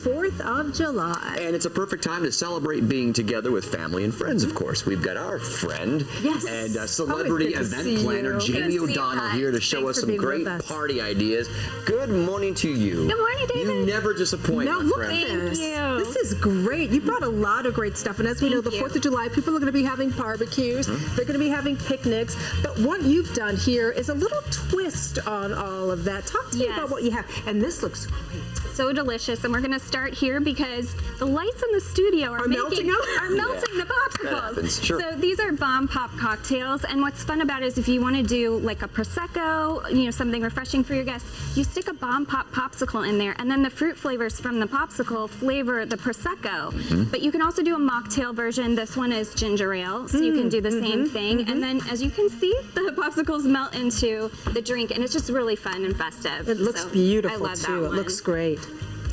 4th of July. And it's a perfect time to celebrate being together with family and friends, of course. We've got our friend and celebrity event planner, Jamie O'Donnell, here to show us some great party ideas. Good morning to you. Good morning, David. You never disappoint, Now, my look friend. at this. Thank you. This is great. You brought a lot of great stuff. And as we know, the 4th of July, people are going to be having barbecues. They're going to be having picnics. But what you've done here is a little twist on all of that. Talk to me about what you have. And this looks great. So delicious, and we're going to start here because the lights in the studio are melting the popsicles. Sure. So these are bomb pop cocktails, and what's fun about it is if you want to do like a prosecco, you know, something refreshing for your guests, you stick a bomb pop popsicle in there, and then the fruit flavors from the popsicle flavor the prosecco. But you can also do a mocktail version. This one is ginger ale, so you can do the same thing. And then, as you can see, the popsicles melt into the drink, and it's just really fun and festive. It looks So beautiful, I love too. that It one. looks great.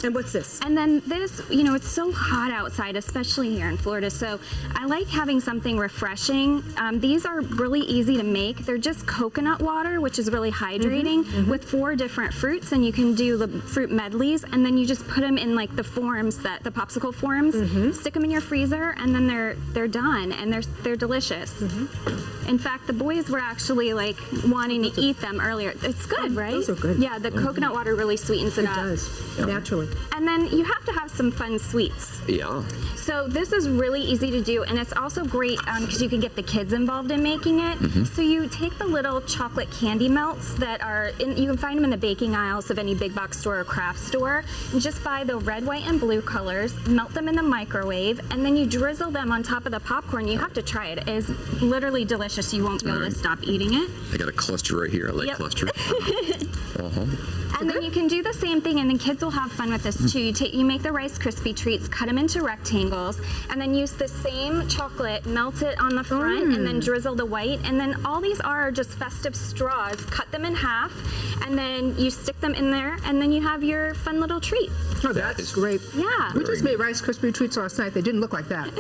And what's this? And then this, you know, it's so hot outside, especially here in Florida, so I like having something refreshing. These are really easy to make. They're just coconut water, which is really hydrating, with 4 different fruits, and you can do the fruit medleys, and then you just put them in like the forms, the popsicle forms, stick them in your freezer, and then they're done, and they're delicious. In fact, the boys were actually like wanting to eat them earlier. It's good, right? Those are good. Yeah, the coconut water really sweetens it up. It does, naturally. And then you have to have some fun sweets. Yeah. So this is really easy to do, and it's also great because you can get the kids involved in making it. So you take the little chocolate candy melts that are you can find them in the baking aisles of any big box store or craft store. And just buy the red, white, and blue colors, melt them in the microwave, and then you drizzle them on top of the popcorn. You have to try it. It is literally delicious. You won't be able to stop eating it. I got a cluster right here. I like cluster. And then you can do the same thing, and then kids will have fun with this too. You make the Rice Krispie treats, cut them into rectangles, and then use the same chocolate, melt it on the front, and then drizzle the white. And then all these are just festive straws. Cut them in half, and then you stick them in there, and then you have your fun little treat. Oh, that's great. Yeah. We just made Rice Krispie treats last night. They didn't look like that.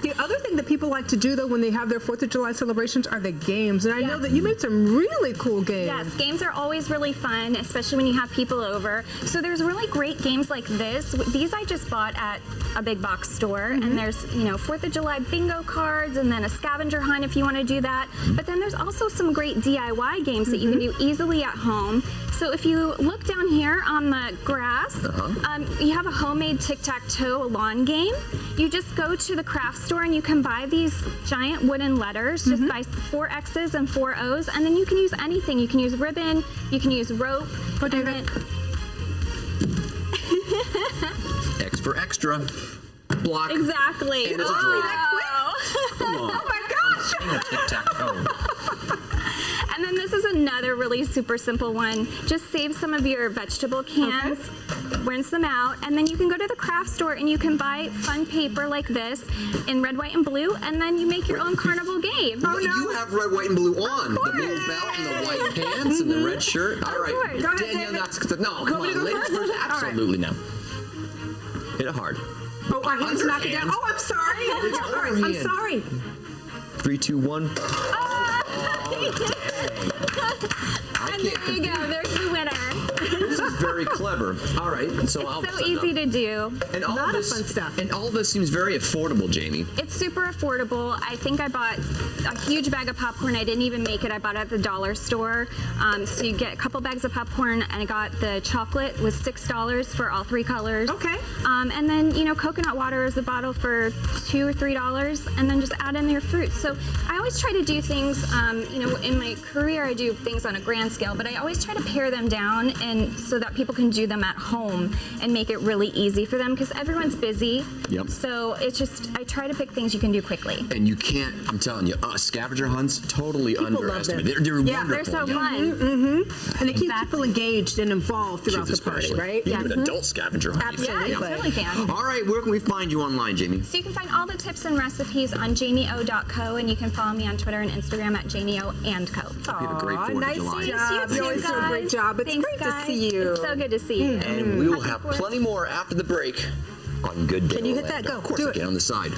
The other thing that people like to do, though, when they have their 4th of July celebrations are the games. And I know that you made some really cool games. Yes, games are always really fun, especially when you have people over. So there's really great games like this. These I just bought at a big box store, and there's, you know, 4th of July bingo cards, and then a scavenger hunt if you want to do that. But then there's also some great DIY games that you can do easily at home. So if you look down here on the grass, you have a homemade tic-tac-toe lawn game. You just go to the craft store and you can buy these giant wooden letters. Just buy 4 X's and 4 O's, and then you can use anything. You can use ribbon, you can use rope. What do you X for extra. Block. Exactly. And it's a draw. Come on. Oh my gosh! Tic-tac-toe. And then this is another really super simple one. Just save some of your vegetable cans, rinse them out, and then you can go to the craft store and you can buy fun paper like this in red, white, and blue, and then you make your own carnival game. Oh, you have red, white, and blue on. The blue belt and the white pants and the red shirt. All right. Go ahead, Danielle, David. no, come on. Ladies first. Absolutely now. Hit it hard. Oh, our hands knock it down. Oh, I'm sorry. It's All right, I'm overhand. sorry. 3, 2, 1. And there you go. There's the winner. This is very clever. All right, so It's so easy to do. and all lot of this fun stuff. And all this seems very affordable, Jamie. It's super affordable. I think I bought a huge bag of popcorn. I didn't even make it. I bought it at the dollar store. So you get a couple bags of popcorn, and I got the chocolate was $6 for all 3 colors. Okay. And then, you know, coconut water is a bottle for $2 or $3, and then just add in your fruits. So I always try to do things, you know, in my career I do things on a grand scale, but I always try to pare them down and so that people can do them at home and make it really easy for them because everyone's busy. Yep. So it's just, I try to pick things you can do quickly. And you can't, I'm telling you, scavenger hunts, totally People love underestimated. them. They're Yeah, wonderful. They're so yeah. fun. And they keep people engaged and involved throughout Kids the party, especially. right? You can do an adult scavenger hunt. Absolutely. Yeah, you totally can. All right, where can we find you online, Jamie? So you can find all the tips and recipes on jamieo.co, and you can follow me on Twitter and Instagram at jamieo&co. You have a great 4th of nice July. job. You always do a great job. It's Thanks, great guys. to see you. It's so good to see you. And we will Happy have 4th. plenty more after the break on Good Day Can you hit that? Orlando. Go. Of course Do I it. can on the side.